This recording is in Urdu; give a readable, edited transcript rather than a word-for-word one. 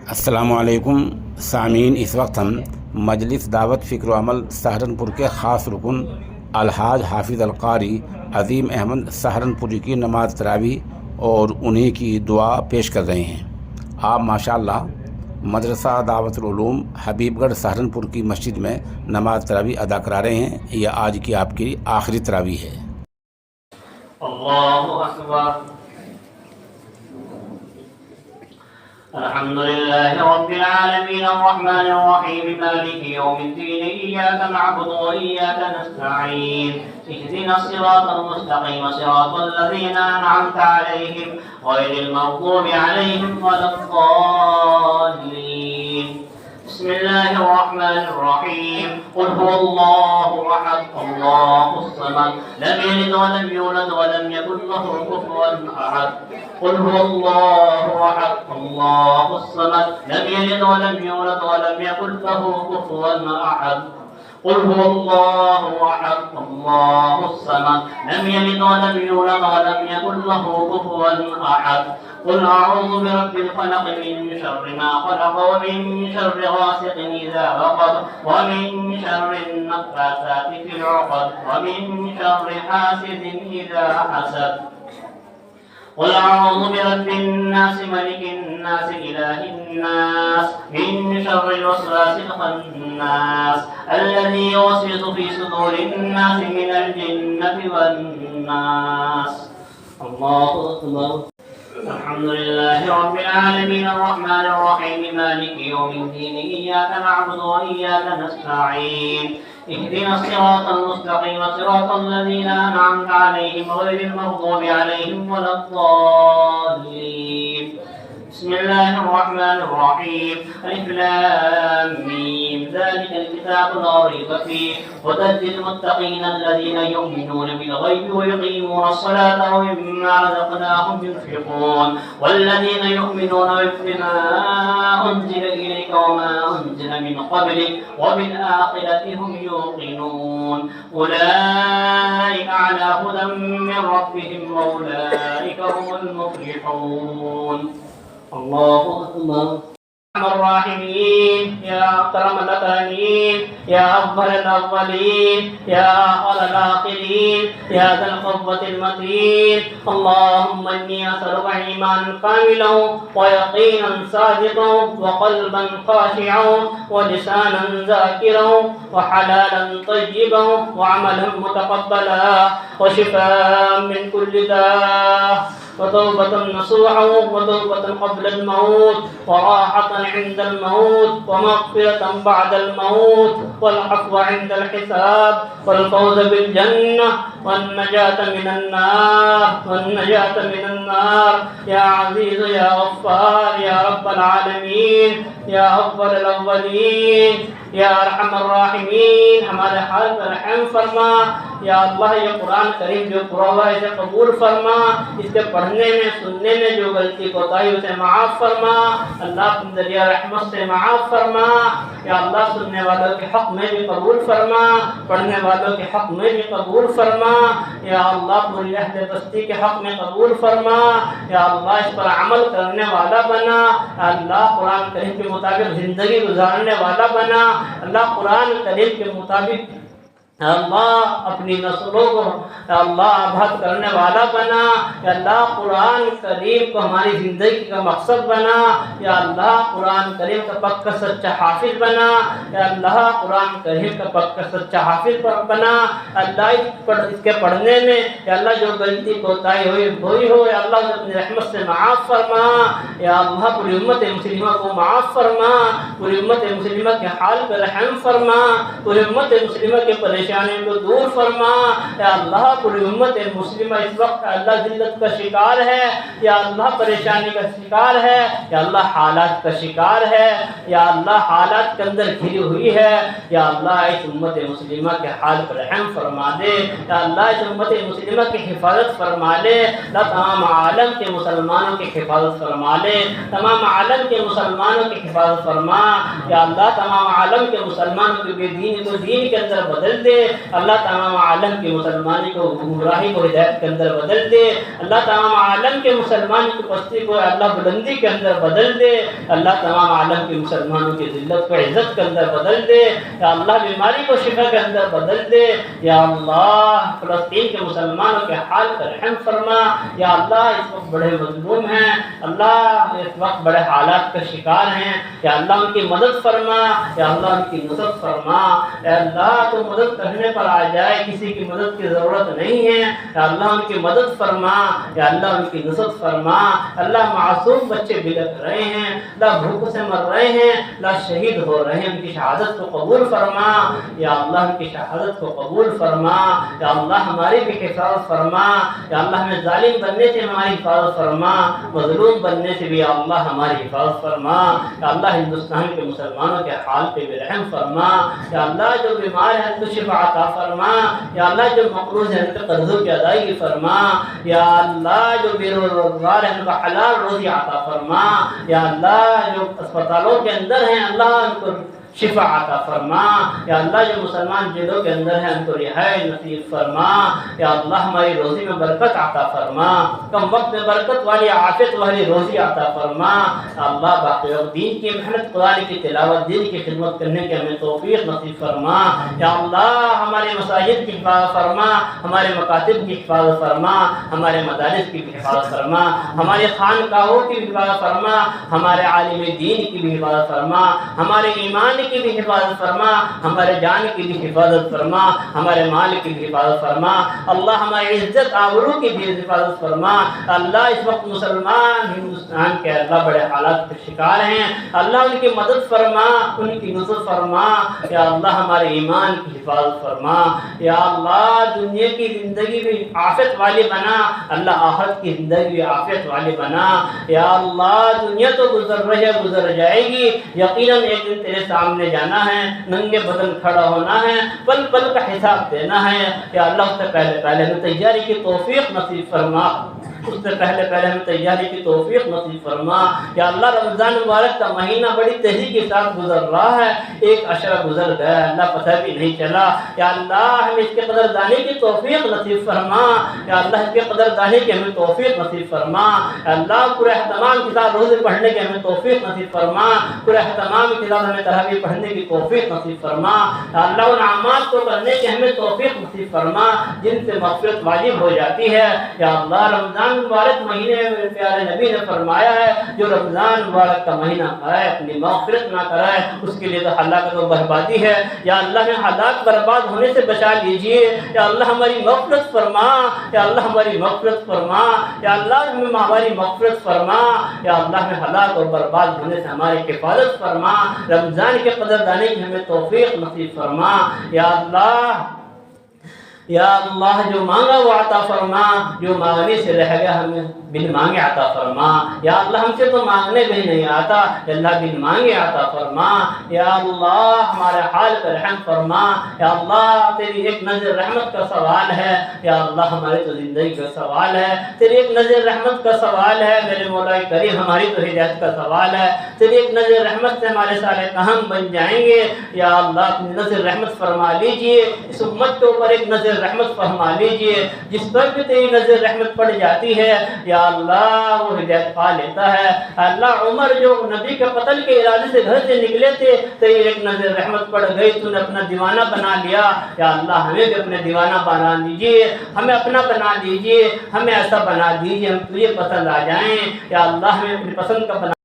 السلام علیکم سامعین، اس وقت ہم مجلس دعوت فکر و عمل سہارنپور کے خاص رکن الحاج حافظ القاری عظیم احمد سہارنپوری کی نماز تراویح اور انہی کی دعا پیش کر رہے ہیں۔ آپ ماشاءاللہ مدرسہ دعوت العلوم حبیب گڑھ سہارنپور کی مسجد میں نماز تراویح ادا کرا رہے ہیں۔ یہ آج کی آپ کی آخری تراویح ہے۔ اللہ اکبر۔ الحمد لله رب العالمين الرحمن الرحيم مالك يوم الدين إياك نعبد وإياك نستعين اهدنا الصراط المستقيم صراط الذين أنعمت عليهم غير المغضوب عليهم ولا الضالين بسم الله الرحمن الرحيم قل هو الله أحد الله الصمد لم يلد ولم يولد ولم يكن له كفوا أحد قل هو الله أحد الله الصمد لم يلد ولم يولد ولم يكن له كفوا أحد قل هو الله أحد الله الصمد لم يلد ولم يولد ولم يكن له كفوا أحد قل أعوذ برب الفلق من شر ما خلق ومن شر غاسق إذا وقب ومن شر النفاثات في العقد ومن شر حاسد إذا حسد قل أعوذ برب الناس ملك الناس إله الناس من شر الوسواس الخناس الذي يوسوس في صدور الناس من الجنة والناس الله أكبر الحمد لله رب العالمين الرحمن الرحيم مالك يوم الدين إياك نعبد وإياك نستعين اهدنا الصراط المستقيم صراط الذين أنعمت عليهم غير المغضوب عليهم ولا الضالين بسم الله الرحمن الرحيم ألف لام ميم ذلك الكتاب لا ريب فيه هدى للمتقين الذين يؤمنون بالغيب ويقيمون الصلاة ومما رزقناهم ينفقون والذين يؤمنون بما أنزل إليك وما أنزل من قبلك وبالآخرة هم يوقنون أولئك على هدى من ربهم وأولئك هم المفلحون الله أكبر الراحمين يا أكرم الأكرمين يا أفضل الأولين يا آخر الآخرين يا ذا القوة المتين اللهم إني أسألك إيمانا كاملا ويقينا صادقا وقلبا خاشعا ولسانا ذاكرا وحلالا طيبا وعملا متقبلا وشفاء من كل داء وتوبة نصوحا وتوبة قبل الموت وراحة عند الموت ومغفرة بعد الموت والعفو عند الحساب والفوز بالجنة والنجاة من النار يا عزيز يا غفار يا رب العالمين يا أفضل الأولين یا ارحم الراحمین ہمارے حال پر رحم فرما۔ یا اللہ یہ قرآن کریم جو پڑھا ہوا ہے اسے قبول فرما، اس کے پڑھنے میں سننے میں جو غلطی کوتاہی اسے معاف فرما، اللہ اپنے ذریعہ رحمت سے معاف فرما۔ یا اللہ سننے والوں کے حق میں بھی قبول فرما، پڑھنے والوں کے حق میں بھی قبول فرما۔ یا اللہ پوری اہل بستی کے حق میں قبول فرما۔ یا اللہ اس پر عمل کرنے والا بنا، اللہ قرآن کریم کے مطابق زندگی گزارنے والا بنا، اللہ قرآن کریم کے مطابق اللہ اپنی نسلوں کو اللہ آباد کرنے والا بنا۔ یا اللہ قرآن کریم کو ہماری زندگی کا مقصد بنا۔ یا اللہ قرآن کریم کا پکا سچا حافظ بنا۔ یا اللہ قرآن کریم کا پکا سچا حافظ بنا۔ اللہ اس کے پڑھنے میں یا اللہ جو غلطی کوتاہی ہوئی ہو یا اللہ اپنی رحمت سے معاف فرما۔ یا اللہ پوری امت مسلمہ کو معاف فرما، پوری امت مسلمہ کے حال پر رحم فرما، پوری امت مسلمہ کے پریشانی کو دور فرما۔ یا اللہ پوری امت مسلمہ اس وقت اللہ ذلت کا شکار ہے، یا اللہ پریشانی کا شکار ہے، یا اللہ حالات کا شکار ہے، یا اللہ حالات کے اندر گھری ہوئی ہے۔ یا اللہ اس امت مسلمہ کے حال پر رحم فرما دے، یا اللہ اس امت مسلمہ کی حفاظت فرما لے، اللہ تمام عالم کے مسلمانوں کی حفاظت فرما لے، تمام عالم کے مسلمانوں کی حفاظت فرما۔ یا اللہ تمام عالم کے مسلمانوں کے بے دین کو دین کے اندر بدل دے، اللہ تمام عالم کے مسلمان کو گمراہی کو ہدایت کے اندر بدل دے، اللہ تمام عالم کے مسلمان کی پستی کو اللہ بلندی کے اندر بدل دے، اللہ تمام عالم کے مسلمانوں کی ذلت کو عزت کے اندر بدل دے، یا اللہ بیماری کو شفا کے اندر بدل دے، یا اللہ فلسطین کے مسلمانوں کے حال پر رحم فرما، یا اللہ اس وقت بڑے مظلوم ہیں، اللہ اس وقت بڑے حالات کا شکار ہیں، یا اللہ ان کی مدد فرما، یا اللہ ان کی نصرت فرما، یا اللہ تو مدد کرنے پر آ جائے، کسی کی مدد کی ضرورت نہیں ہے، یا اللہ ان کی مدد فرما، یا اللہ ان کی نصرت فرما، اللہ معصوم بچے بلک رہے ہیں، اللہ بھوک سے مر رہے ہیں، اللہ شہید ہو رہے ہیں، ان کی شہادت کو قبول فرما، یا اللہ ان کی شہادت کو قبول فرما، یا اللہ ہماری بھی حفاظت فرما، یا اللہ ہمیں ظالم بننے سے ہماری حفاظت فرما، مظلوم بننے سے بھی یا اللہ ہماری حفاظت فرما، یا اللہ ہندوستان کے مسلمانوں کے حال پہ بھی رحم فرما، یا اللہ جو بیمار ہیں ان کو شفا عطا فرما، یا اللہ جو مقروض ہیں ان کے قرضوں کی ادائیگی فرما، یا اللہ جو بے روزگار ہیں ان کو حلال روزی عطا فرما، یا اللہ جو اسپتالوں کے اندر ہیں اللہ ان کو شفا عطا فرما، یا اللہ جو مسلمان جیلوں کے اندر ہیں ان کو رہائی نصیب فرما، یا اللہ ہماری روزی میں برکت عطا فرما، کم وقت میں برکت والی عافیت والی روزی عطا فرما، یا اللہ باقی وقت دین کی محنت قرآن کی تلاوت دین کی خدمت کرنے کے ہمیں توفیق نصیب فرما، یا اللہ ہمارے مساجد کی حفاظت فرما، ہمارے مکاتب کی حفاظت فرما، ہمارے مدارس کی بھی حفاظت فرما، ہمارے خانقاہوں کی بھی حفاظت فرما، ہمارے عالم دین کی بھی حفاظت فرما، ہمارے ایمان کی بھی حفاظت فرما، ہمارے جان کی بھی حفاظت فرما، ہمارے مال کی بھی حفاظت فرما، اللہ ہماری عزت آبرو کی بھی حفاظت فرما، اللہ اس وقت مسلمان ہندوستان کے اللہ بڑے حالات کے شکار ہیں، اللہ ان کی مدد فرما، ان کی نصرت فرما، یا اللہ ہمارے ایمان کی حفاظت فرما، یا اللہ دنیا کی زندگی بھی عافیت والی بنا، اللہ آخرت کی زندگی بھی عافیت والی بنا، یا اللہ دنیا تو گزر جائے گی، یقیناً ایک دن تیرے سامنے جانا ہے، ننگے بدن کھڑا ہونا ہے، پل پل کا حساب دینا ہے، یا اللہ اس سے پہلے ہمیں تیاری کی توفیق نصیب فرما، اس سے پہلے ہمیں تیاری کی توفیق نصیب فرما، یا اللہ رمضان مبارک کا مہینہ بڑی تیزی کے ساتھ گزر رہا ہے، ایک عشرہ گزر گیا اللہ پتہ بھی نہیں چلا، یا اللہ ہمیں اس کے قدر دانے کی توفیق نصیب فرما، یا اللہ اس کے قدر دانے کی ہمیں توفیق نصیب فرما، یا اللہ پورے اہتمام کے ساتھ روزے پڑھنے کی ہمیں توفیق نصیب فرما، پورے اہتمام کے ساتھ ہمیں تراویح پڑھنے کی توفیق نصیب فرما، یا اللہ ان اعمال کو کرنے کی ہمیں توفیق نصیب فرما جن سے مغفرت واجب ہو جاتی ہے، یا اللہ رمضان مبارک مہینے میں پیارے نبی نے فرمایا ہے جو رمضان مبارک کا مہینہ کھائے اپنی مغفرت نہ کرائے اس کے لیے تو ہلاکت و بربادی ہے، یا اللہ نے ہلاک برباد ہونے سے بچا لیجئے، یا اللہ ہماری مغفرت فرما، یا اللہ ہماری مغفرت فرما، یا اللہ ہماری مغفرت فرما، یا اللہ ہمیں ہلاک اور برباد ہونے سے ہماری حفاظت فرما، رمضان کے قدر دانے کی ہمیں توفیق نصیب فرما، یا اللہ جو مانگا وہ عطا فرما، جو مانگنے سے رہ گیا ہمیں بن مانگے عطا فرما، یا اللہ ہم سے تو مانگنے بھی نہیں آتا، یا اللہ بن مانگے عطا فرما، یا اللہ ہمارے حال پر رحم فرما، یا اللہ تیری ایک نظر رحمت کا سوال ہے، یا اللہ ہماری تو زندگی کا سوال ہے، تیری ایک نظر رحمت کا سوال ہے میرے مولا کریم، ہماری تو ہدایت کا سوال ہے، تیری ایک نظر رحمت سے ہمارے سارے کام بن جائیں گے، یا اللہ اپنی نظر رحمت فرما لیجئے، اس امت کے اوپر ایک نظر رحمت فرما لیجئے، جس پر بھی تیری نظر رحمت پڑ جاتی ہے یا اللہ وہ ہدایت پا لیتا ہے، اللہ عمر جو نبی کے قتل کے ارادے سے گھر سے نکلے تھے تیری ایک نظر رحمت پڑ گئی، تو نے اپنا دیوانہ بنا لیا، یا اللہ ہمیں بھی اپنے دیوانہ بنا دیجئے، ہمیں اپنا بنا دیجئے، ہمیں ایسا بنا دیجئے ہم تجھے پسند آ جائیں، یا اللہ ہمیں اپنی پسند کا بنا